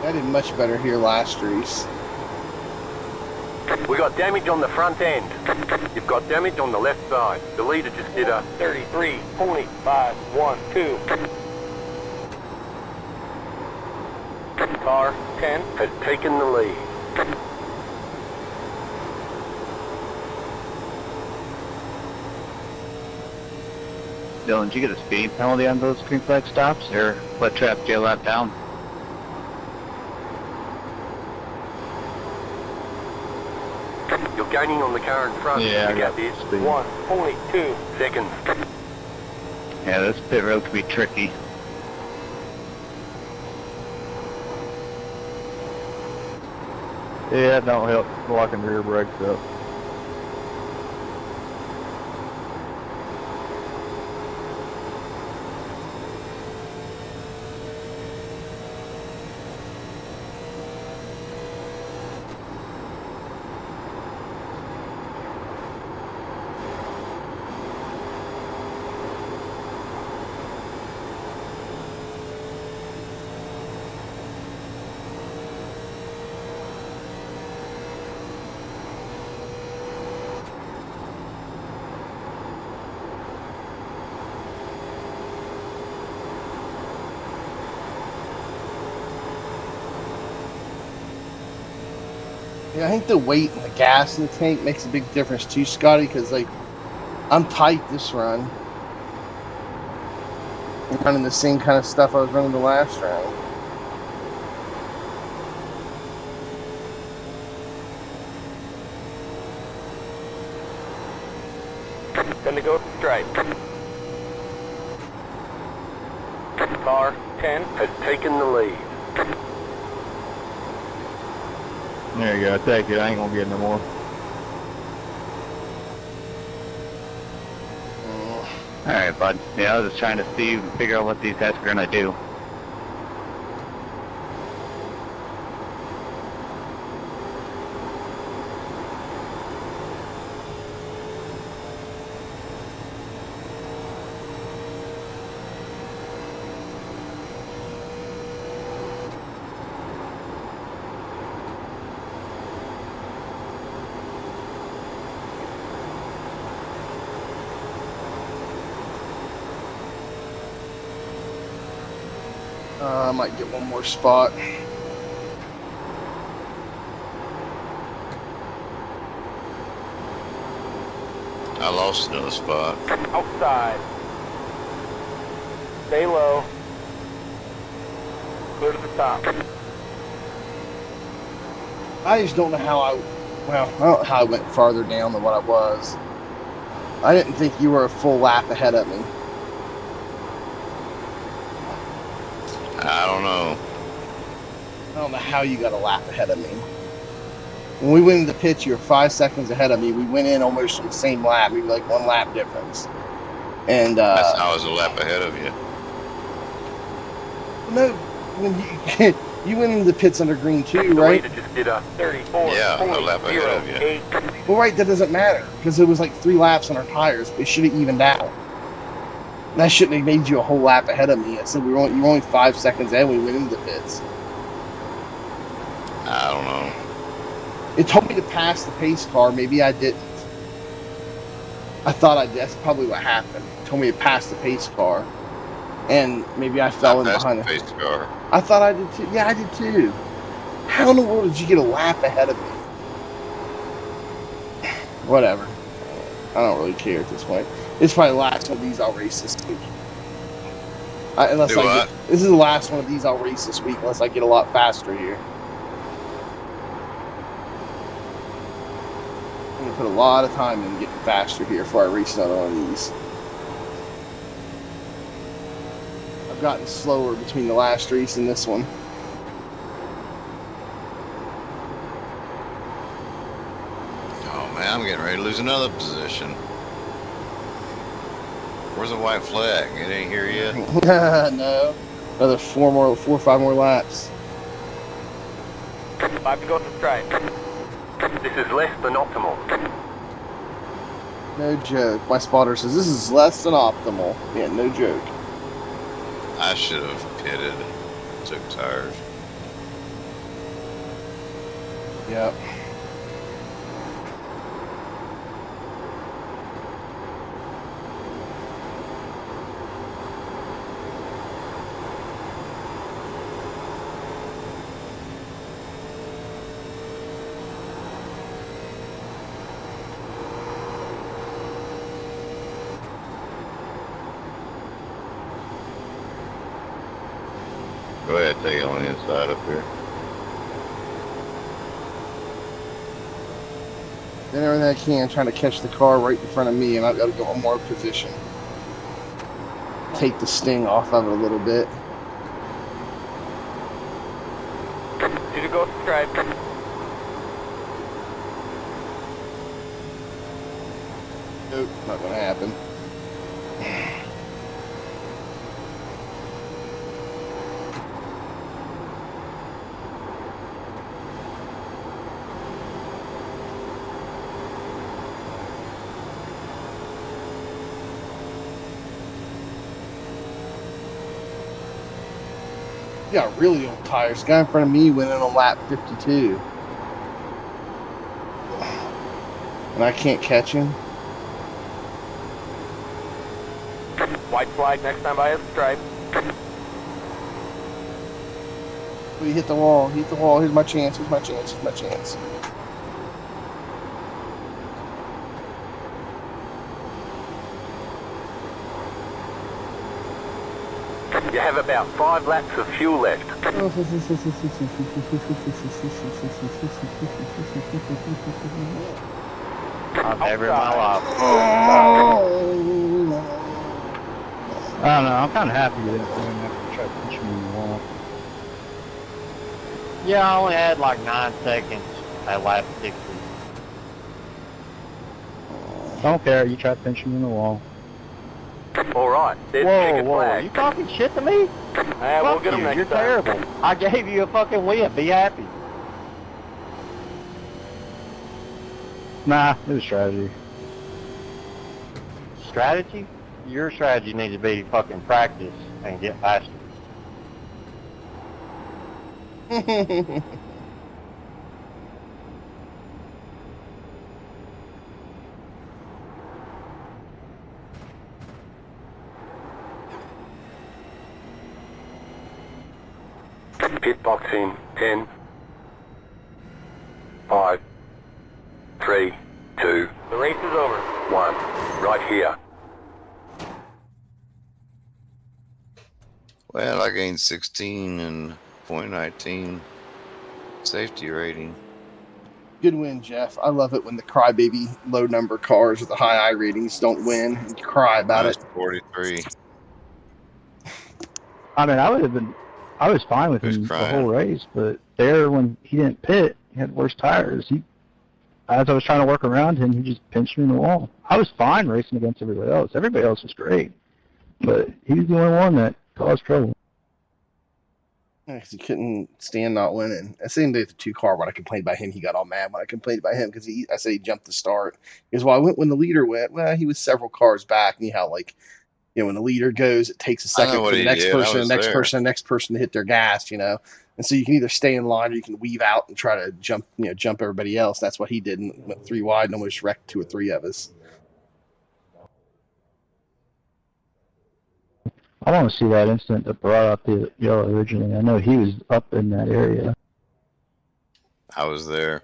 D: I did much better here last race.
B: We got damage on the front end. You've got damage on the left side. The leader just did a
A: 33, 25, 1, 2. Car 10.
B: has taken the lead.
H: Dylan, did you get a speed penalty on those green flag stops, or what trapped you a lap down?
B: You're gaining on the car in front.
H: Yeah, I
B: the
H: got
B: gap is
H: speed.
A: 1.2.
B: seconds.
H: Yeah, this pit road could be tricky.
E: Yeah, it don't help locking rear brakes up.
D: Yeah, I think the weight and the gas in the tank makes a big difference too, Scotty, because, like, I'm tight this run. I'm running the same kind of stuff I was running the last round.
A: Gonna go stripe. Car 10
B: Has taken the lead.
E: There you go. Take it. I ain't gonna get no more.
H: Alright, bud. Yeah, I was just trying to see, figure out what these guys are gonna do.
D: I might get one more spot.
C: I lost another spot.
A: outside. Stay low. Clear to the top.
D: I just don't know how I don't know how I went farther down than what I was. I didn't think you were a full lap ahead of me.
C: I don't know.
D: I don't know how you got a lap ahead of me. When we went into the pits, you were 5 seconds ahead of me. We went in almost on the same lap, maybe like 1 lap difference. And
C: I was a lap ahead of you.
D: no, when you went into the pits under green too,
B: The
D: right?
B: leader just did a
A: 34.
C: Yeah, a lap ahead of you.
A: 8.
D: Well, right, that doesn't matter because it was like 3 laps on our tires. It should have evened out. That shouldn't have made you a whole lap ahead of me. I said you were only 5 seconds ahead when we went into the pits.
C: I don't know.
D: It told me to pass the pace car. Maybe I didn't. I thought I did. That's probably what happened. It told me to pass the pace car. And maybe I fell in behind it.
C: Pace car.
D: I thought I did too. Yeah, I did too. How in the world did you get a lap ahead of me? Whatever. I don't really care at this point. It's probably the last one of these I'll race this week. This is the last one of these I'll race this week unless I get a lot faster here. I'm going to put a lot of time in getting faster here before I race another one of these. I've gotten slower between the last race and this one.
C: Oh man, I'm getting ready to lose another position. Where's the white flag? It ain't here yet.
D: No. Another 4 or 5 more laps.
A: 5 to go to stripe.
B: This is less than optimal.
D: No joke. My spotter says this is less than optimal. Yeah, no joke.
C: I should have pitted. Took tires.
D: Yep.
C: Go ahead, take it on the inside up here.
D: Did everything I can trying to catch the car right in front of me, and I've got to go one more position. Take the sting off of it a little bit.
A: 2 to go to stripe.
D: Nope, not gonna happen. You got really old tires. The guy in front of me went in on lap 52. And I can't catch him.
A: White flag next time by a stripe.
D: He hit the wall. He hit the wall. Here's my chance. Here's my chance. Here's my chance.
B: You have about 5 laps of fuel left.
G: Every mile off. I don't know, I'm kind of happy with that thing after I tried to push me in the wall. Yeah, I only had like 9 seconds at lap 60. Don't care, you tried pinching me in the wall.
B: Alright, there's
G: Whoa,
B: checkered
G: whoa,
B: flag.
G: you talking shit to me?
A: Yeah, we'll
G: Fuck
A: get them
G: you,
A: next
G: you're
A: time.
G: terrible. I gave you a fucking win, be happy. Nah, it was strategy. Strategy? Your strategy needs to be fucking practice and get faster.
B: Pit box in 10, 5, 3, 2,
A: The race is over.
B: 1. Right here.
C: Well, I gained 16 and .19 safety rating.
D: Good win, Jeff. I love it when the crybaby low number cars with the high I ratings don't win and cry about it.
C: Minus 43.
G: I mean, I was fine with
C: Who's
G: him the
C: crying?
G: whole race, but there when he didn't pit, he had worse tires. As I was trying to work around him, he just pinched me in the wall. I was fine racing against everybody else. Everybody else was great, but he was the only one that caused trouble.
D: Because he couldn't stand not winning. I same day with the 2 car when I complained about him, he got all mad when I complained about him because I said he jumped the start. Because well, I went when the leader went. Well, he was several cars back. And how when the leader goes, it takes a
C: I know
D: second
C: what
D: for the
C: he
D: next
C: did. I
D: person,
C: was
D: the next
C: there.
D: person, the next person to hit their gas. And so you can either stay in line or you can weave out and try to jump everybody else. That's what he did and went 3 wide and almost wrecked 2 or 3 of us.
G: I want to see that incident that brought out the yellow originally. I know he was up in that area.
C: I was there.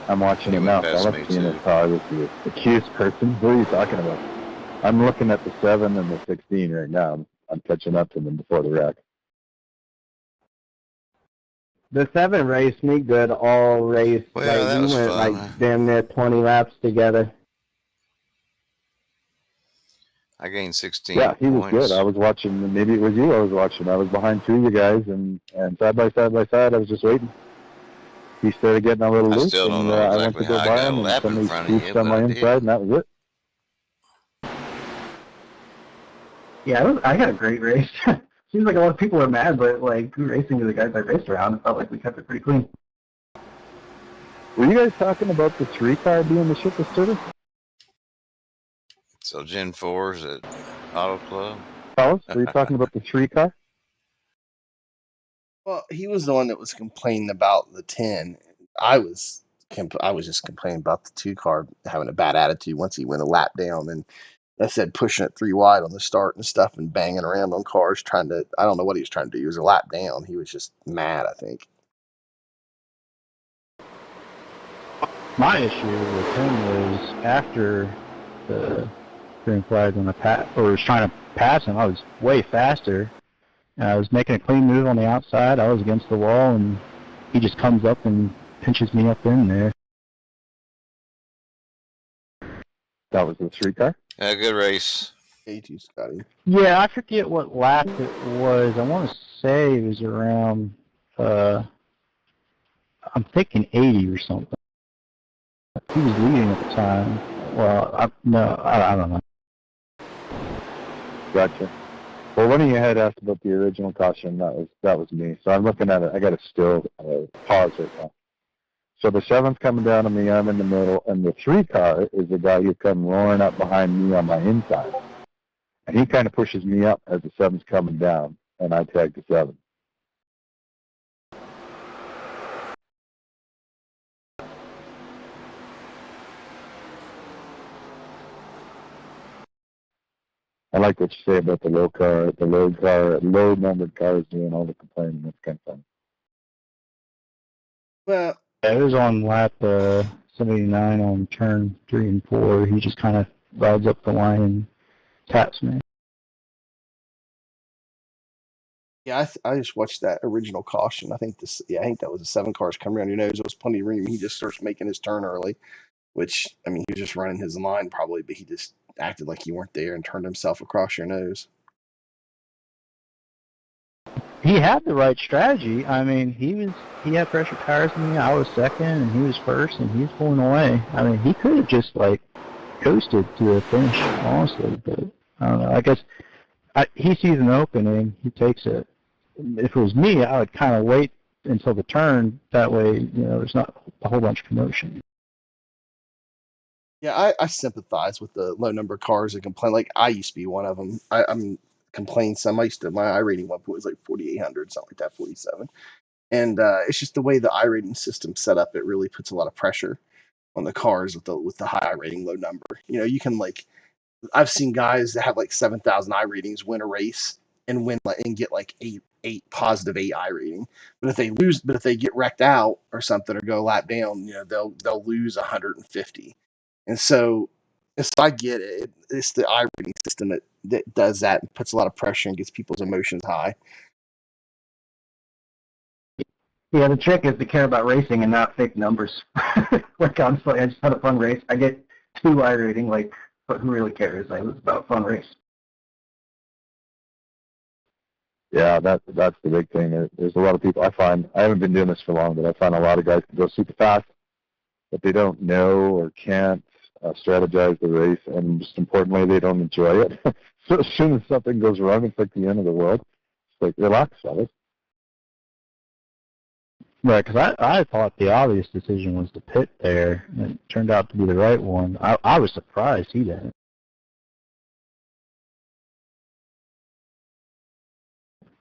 E: I'm watching
C: He
E: it
C: went
E: now.
C: past
E: So
C: me,
E: I'm seeing
C: too.
E: this car with the accused person. What are you talking about? I'm looking at the 7 and the 16 right now. I'm catching up to them before the wreck.
F: The 7 raced me good all race.
C: Well, that
F: we
C: was
F: went
C: fun.
F: like damn near 20 laps together.
C: I gained 16
E: Yeah, he was
C: points.
E: good. I was watching. Maybe it was you I was watching. I was behind 2 of you guys, and side by side, I was just waiting. He started getting a little
C: I
E: loose,
C: still don't
E: and
C: know
E: I went
C: exactly
E: to go
C: how I
E: by
C: got a
E: him, and
C: lap in
E: somebody
C: front of you,
E: scooped on
C: but
E: my
C: I
E: inside,
C: did.
E: and that was it.
F: Yeah, I had a great race. Seems like a lot of people are mad, but like racing to the guys I raced around, it felt like we kept it pretty clean.
E: Were you guys talking about the 3 car being the shitless turtle?
C: So Gen 4's at Auto Club.
E: Fellas, were you talking about the 3 car?
D: Well, he was the one that was complaining about the 10. I was just complaining about the 2 car having a bad attitude once he went a lap down, and I said pushing it 3 wide on the start and stuff and banging around on cars I don't know what he was trying to do. He was a lap down. He was just mad, I think.
G: My issue with him was after the green flag when I was trying to pass him, I was way faster. And I was making a clean move on the outside. I was against the wall, and he just comes up and pinches me up in there.
E: That was the 3 car?
C: Yeah, good race.
D: A2 Scotty.
G: Yeah, I forget what lap it was. I want to say it was around, I'm thinking 80 or something. He was leading at the time. Well, I don't know.
E: Gotcha. Well, one of you had asked about the original caution. That was me. So I'm looking at it. I got to still pause right now. So the 7's coming down on me. I'm in the middle, and the 3 car is the guy who come roaring up behind me on my inside, and he kind of pushes me up as the 7's coming down, and I tag the 7. I like what you say about the low numbered cars doing all the complaining. That's kind of fun.
D: Well,
G: Yeah, it was on lap 79 on turn 3 and 4. He just kind of rides up the line and taps me.
D: Yeah, I just watched that original caution. I think this. Yeah, I think that was the 7 cars coming around your nose. There was plenty of room. He just starts making his turn early, which I mean, he was just running his line probably, but he just acted like you weren't there and turned himself across your nose.
G: He had the right strategy. I mean, he had pressure tires than me. I was second, and he was first, and he was pulling away. I mean, he could have just like coasted to the finish, honestly. But I don't know. I guess he sees an opening, he takes it. If it was me, I would kind of wait until the turn. That way, there's not a whole bunch of commotion.
D: Yeah, I sympathize with the low number of cars that complain. Like I used to be one of them. I'm complained some. I used to my I rating one point was like 4,800, something like that, 47. And it's just the way the I rating system's set up. It really puts a lot of pressure on the cars with the high I rating, low number. You can like I've seen guys that have like 7,000 I ratings win a race and win and get like positive 8 I rating. But if they get wrecked out or something or go a lap down, they'll lose 150. And so I get it. It's the I rating system that does that and puts a lot of pressure and gets people's emotions high.
F: Yeah, the trick is to care about racing and not fake numbers. Like honestly, I just had a fun race. I get 2 I rating, like, but who really cares? Like, it's about a fun race.
E: Yeah, that's the big thing. There's a lot of people I find. I haven't been doing this for long, but I find a lot of guys can go super fast, but they don't know or can't strategize the race, and just importantly, they don't enjoy it. So as soon as something goes wrong, it's like the end of the world. It's like, relax, fellas.
G: Right, because I thought the obvious decision was to pit there, and it turned out to be the right one. I was surprised he didn't.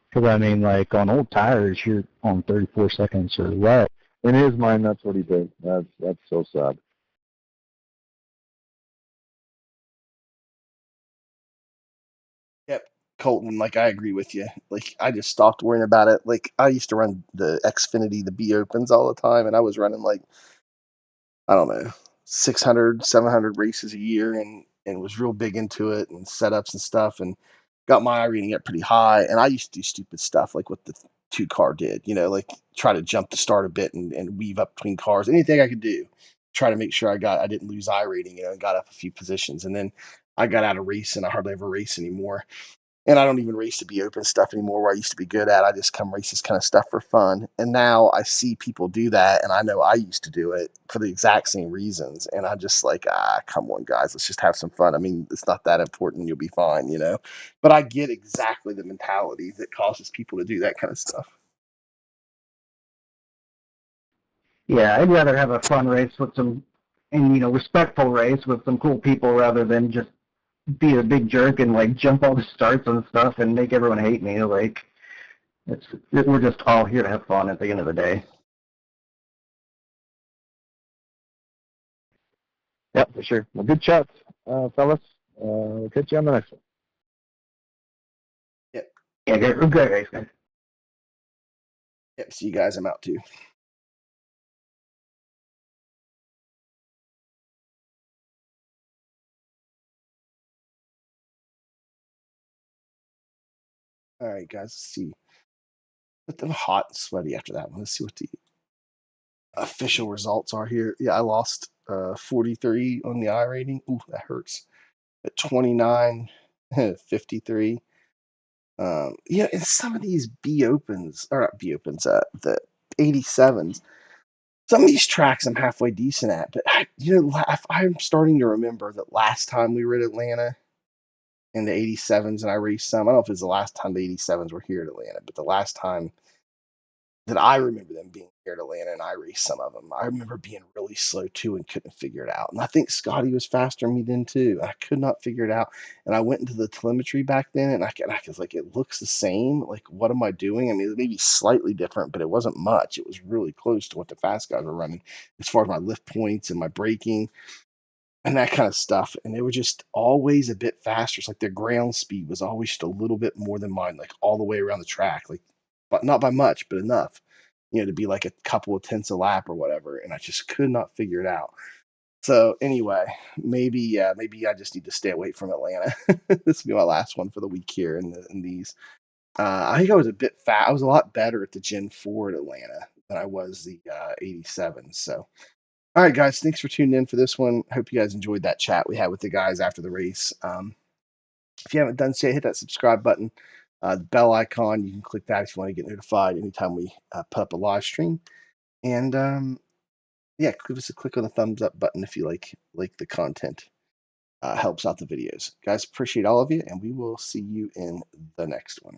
G: Because, I mean, like, on old tires, you're on 34 seconds or less.
E: In his mind, that's what he did. That's so sad.
D: Yep, Colton. Like I agree with you. Like I just stopped worrying about it. Like I used to run the Xfinity, the B Opens all the time, and I was running like I don't know, 600, 700 races a year and was real big into it and setups and stuff and got my reading up pretty high. And I used to do stupid stuff like what the 2 car did, like try to jump the start a bit and weave up between cars, anything I could do, try to make sure I didn't lose I rating, and got up a few positions. And then I got out of racing. I hardly ever race anymore. And I don't even race to be open stuff anymore where I used to be good at. I just come race this kind of stuff for fun. And now I see people do that, and I know I used to do it for the exact same reasons. And I'm just like, come on, guys, let's just have some fun. I mean, it's not that important. You'll be fine. But I get exactly the mentality that causes people to do that kind of stuff.
F: Yeah, I'd rather have a fun race with some, and respectful race with some cool people rather than just be a big jerk and like jump all the starts and stuff and make everyone hate me. Like, we're just all here to have fun at the end of the day.
E: Yeah, for sure. Well, good chat, fellas. We'll catch you on the next one.
D: Yep.
F: Yeah, great race, guys.
D: Yep. See you guys. I'm out too. All right, guys. Let's see. But I'm hot and sweaty after that one. Let's see what the official results are here. Yeah, I lost 43 on the I rating. Ooh, that hurts. At 29, 53. Yeah, and some of these B opens, or not B opens, the 87s. Some of these tracks I'm halfway decent at, but I'm starting to remember that last time we were at Atlanta in the 87s and I raced some. I don't know if it was the last time the 87s were here at Atlanta, but the last time that I remember them being here at Atlanta and I raced some of them. I remember being really slow too and couldn't figure it out. And I think Scotty was faster than me then too. I could not figure it out. And I went into the telemetry back then and I was like, it looks the same. Like, what am I doing? I mean, it may be slightly different, but it wasn't much. It was really close to what the fast guys were running as far as my lift points and my braking and that kind of stuff. And they were just always a bit faster. It's like their ground speed was always just a little bit more than mine, like all the way around the track, like, but not by much, but enough, to be like a couple of tenths a lap or whatever. And I just could not figure it out. So anyway, maybe I just need to stay away from Atlanta. This will be my last one for the week here in these. I think I was a bit fat. I was a lot better at the Gen 4 at Atlanta than I was the 87. So, all right, guys, thanks for tuning in for this one. Hope you guys enjoyed that chat we had with the guys after the race. If you haven't done so, hit that subscribe button, the bell icon. You can click that if you want to get notified anytime we put up a live stream. And yeah, give us a click on the thumbs up button if you like the content. Helps out the videos. Guys, appreciate all of you, and we will see you in the next one.